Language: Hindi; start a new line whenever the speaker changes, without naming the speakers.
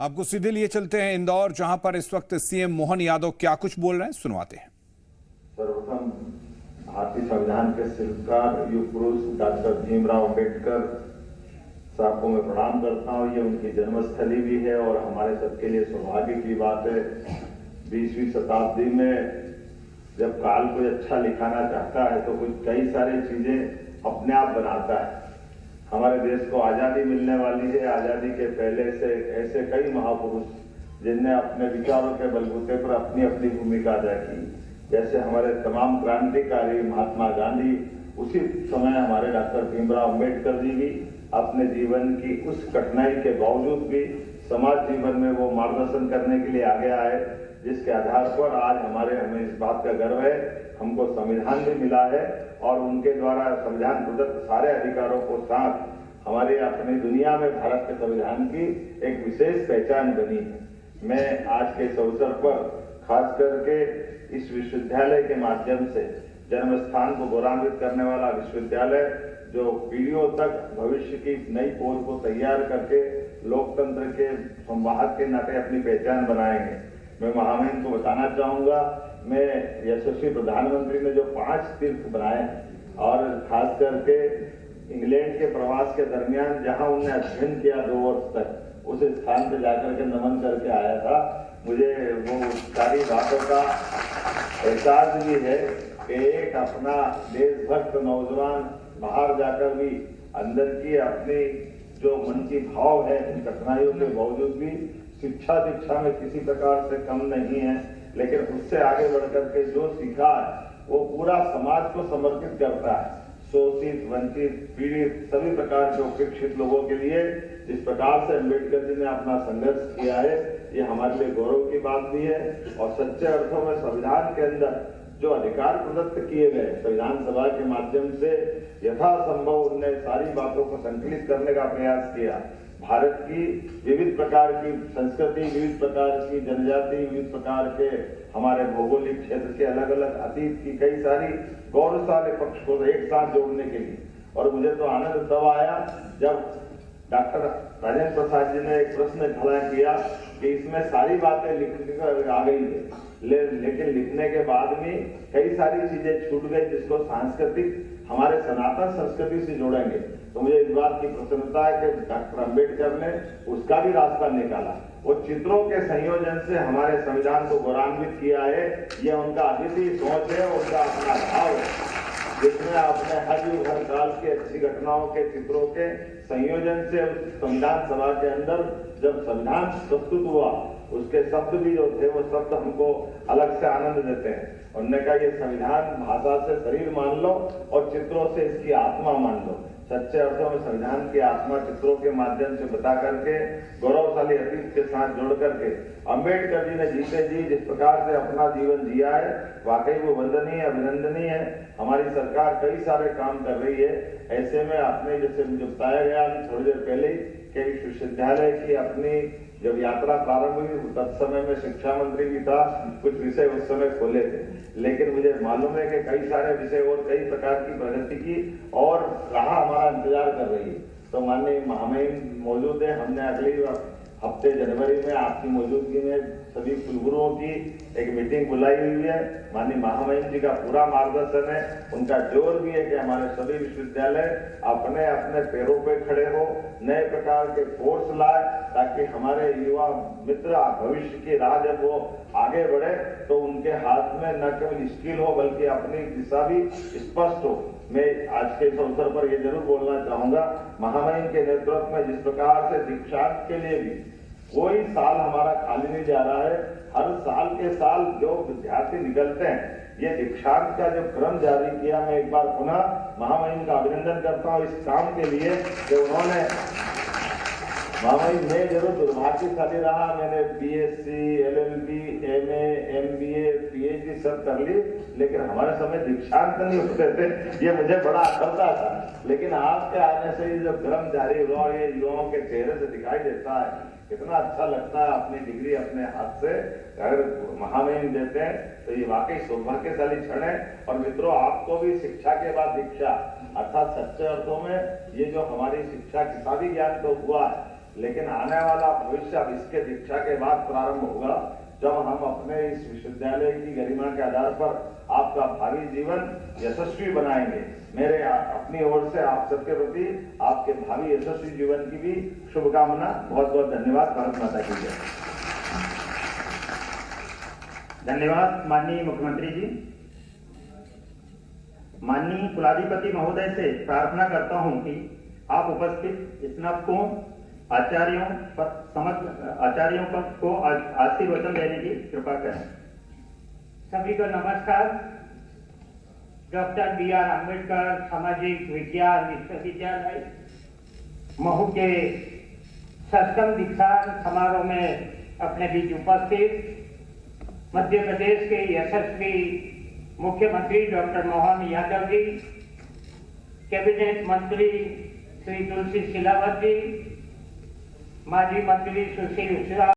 आपको सीधे लिए चलते हैं इंदौर, जहां पर इस वक्त सीएम मोहन यादव क्या कुछ बोल रहे हैं, सुनवाते हैं।
सर्वप्रथम भारतीय संविधान के शिल्पकार युग पुरुष डॉक्टर भीमराव अम्बेडकर साहब को मैं प्रणाम करता हूँ। ये उनकी जन्मस्थली भी है और हमारे सबके लिए सौभाग्य की बात है। 20वीं शताब्दी में जब काल कोई अच्छा लिखाना चाहता है तो कुछ कई सारी चीजें अपने आप बनाता है। हमारे देश को आजादी मिलने वाली है। आजादी के पहले से ऐसे कई महापुरुष जिनने अपने विचारों के बलबूते पर अपनी अपनी भूमिका अदा की, जैसे हमारे तमाम क्रांतिकारी महात्मा गांधी, उसी समय हमारे डॉक्टर भीमराव अम्बेडकर जी भी अपने जीवन की उस कठिनाई के बावजूद भी समाज जीवन में वो मार्गदर्शन करने के लिए आगे आए, जिसके आधार पर आज हमें इस बात का गर्व है, हमको संविधान भी मिला है और उनके द्वारा संविधान प्रदत्त सारे अधिकारों को साथ हमारे अपनी दुनिया में भारत के संविधान की एक विशेष पहचान बनी है। मैं आज के इस अवसर पर खास करके इस विश्वविद्यालय के माध्यम से जन्म स्थान को गौरवान्वित करने वाला विश्वविद्यालय, जो पीढ़ियों तक भविष्य की नई पौध को तैयार करके लोकतंत्र के संवाहक के नाते अपनी पहचान बनाएंगे। मैं महामहिम को बताना चाहूंगा, मैं यशस्वी प्रधानमंत्री ने जो 5 तीर्थ बनाए और खास करके इंग्लैंड के प्रवास के दरमियान जहां उन्हें अध्ययन किया 2 वर्ष तक, उस स्थान पर जाकर के नमन करके आया था। मुझे वो सारी बातों का एहसास भी है कि एक अपना देशभक्त नौजवान बाहर जाकर भी अंदर की अपनी जो मन की भाव है, उन कठिनाइयों के बावजूद भी शिक्षा दीक्षा में किसी प्रकार से कम नहीं है, लेकिन उससे आगे बढ़कर के जो सीखा है वो पूरा समाज को समर्पित करता है। शोषित, वंचित, पीड़ित, सभी प्रकार के उपेक्षित लोगों के लिए जिस प्रकार से अम्बेडकर जी ने अपना संघर्ष किया है, ये हमारे लिए गौरव की बात भी है। और सच्चे अर्थों में संविधान के अंदर जो अधिकार प्रदत्त किए गए, संविधान सभा के माध्यम से यथासंभव उनने सारी बातों को संकलित करने का प्रयास किया। भारत की विविध प्रकार की संस्कृति, विविध प्रकार की जनजाति, विविध प्रकार के हमारे भौगोलिक क्षेत्र के अलग अलग अतीत की कई सारी गौरवशाली पक्ष को एक साथ जोड़ने के लिए। और मुझे तो आनंद तब आया जब डॉक्टर राजेंद्र प्रसाद जी ने एक प्रश्न खड़ा किया कि इसमें सारी बातें लिख आ गई है, लेकिन लिखने के बाद में कई सारी चीजें छूट गई, जिसको सांस्कृतिक हमारे सनातन संस्कृति से जोड़ेंगे। तो मुझे इस बात की प्रसन्नता है कि डॉक्टर अम्बेडकर ने उसका भी रास्ता निकाला। वो चित्रों के संयोजन से हमारे संविधान को गौरवान्वित किया है। ये उनका अद्वितीय सोच है, उनका अपना भाव है, जिसमें अपने हर युग हर काल की अच्छी घटनाओं के चित्रों के संयोजन से संविधान सभा के अंदर जब संविधान प्रस्तुत हुआ, उसके शब्द भी जो थे वो शब्द हमको अलग से आनंद देते हैं। उन्होंने कहा ये संविधान भाषा से शरीर मान लो और चित्रों से इसकी आत्मा मान लो। सच्चे अर्थों में संविधान की आत्मा चित्रों के माध्यम से बता करके गौरवशाली अतीत के साथ जोड़ करके अम्बेडकर जी ने जीते जी जिस प्रकार से अपना जीवन जिया है, वाकई वो वंदनीय, अभिनंदनीय है। हमारी सरकार कई सारे काम कर रही है। ऐसे में आपने जैसे मुझे बताया गया थोड़ी देर पहले कि विश्वविद्यालय की अपनी जब यात्रा प्रारंभ हुई, तब समय में शिक्षा मंत्री भी था, कुछ विषय उस समय खोले थे, लेकिन मुझे मालूम है कि कई सारे विषय और कई प्रकार की प्रगति की और राह हमारा इंतजार कर रही है। तो माननीय महामहिम मौजूद है। हमने अगली हफ्ते जनवरी में आपकी मौजूदगी में सभी कुलगुरुओं की एक मीटिंग बुलाई हुई है। माननीय महामहिम जी का पूरा मार्गदर्शन है। उनका जोर भी है कि हमारे सभी विश्वविद्यालय अपने अपने पैरों पे खड़े हो, नए प्रकार के कोर्स लाए, ताकि हमारे युवा मित्र भविष्य की राह जब वो आगे बढ़े तो उनके हाथ में न केवल स्किल हो बल्कि अपनी दिशा भी स्पष्ट हो। मैं आज के इस अवसर पर ये जरूर बोलना चाहूंगा, महामहिम के नेतृत्व में जिस प्रकार से दीक्षांत के लिए भी कोई साल हमारा खाली नहीं जा रहा है। हर साल के साल जो विद्यार्थी निकलते हैं, ये दीक्षांत का जो क्रम जारी किया, मैं एक बार पुनः महामहिम का अभिनंदन करता हूँ इस काम के लिए कि उन्होंने महामहिम मैं जरूर दुर्भाग्यशाली रहा। मैंने BSc, LLB, MA, MBA, PhD सब कर ली, लेकिन हमारे समय दीक्षांत नहीं होते थे, ये मुझे बड़ा अखरता था। लेकिन आपके आने से ये जो क्रम जारी हुआ, ये युवाओं के चेहरे से दिखाई देता है, कितना अच्छा लगता है। अपनी डिग्री अपने हाथ से अगर महामहिम देते हैं तो ये वाकई सौभाग्यशाली क्षण है। और मित्रों, आपको भी शिक्षा के बाद दीक्षा, अर्थात सच्चे अर्थों में ये जो हमारी शिक्षा किताबी ज्ञान तो हुआ है, लेकिन आने वाला भविष्य अब इसके दीक्षा के बाद प्रारंभ होगा, जब हम अपने इस विश्वविद्यालय की गरिमा के आधार पर आपका भावी जीवन यशस्वी बनाएंगे। मेरे अपनी ओर से आप सबके प्रति आपके भावी यशस्वी जीवन की भी शुभकामना। बहुत बहुत धन्यवाद। भारत माता की जय।
धन्यवाद माननीय मुख्यमंत्री जी। माननीय कुलाधिपति महोदय से प्रार्थना करता हूं कि आप उपस्थित स्नातकों आचार्यों को आशीर्वचन देने की कृपा करें।
सभी को नमस्कार। Doctor B.R. अम्बेडकर सामाजिक विज्ञान विश्वविद्यालय महू के 6वें दीक्षांत समारोह में अपने बीच उपस्थित मध्य प्रदेश के यशस्वी मुख्यमंत्री डॉक्टर मोहन यादव जी, कैबिनेट मंत्री श्री तुलसी सिलावत जी, माजी मंत्री सुशील उषा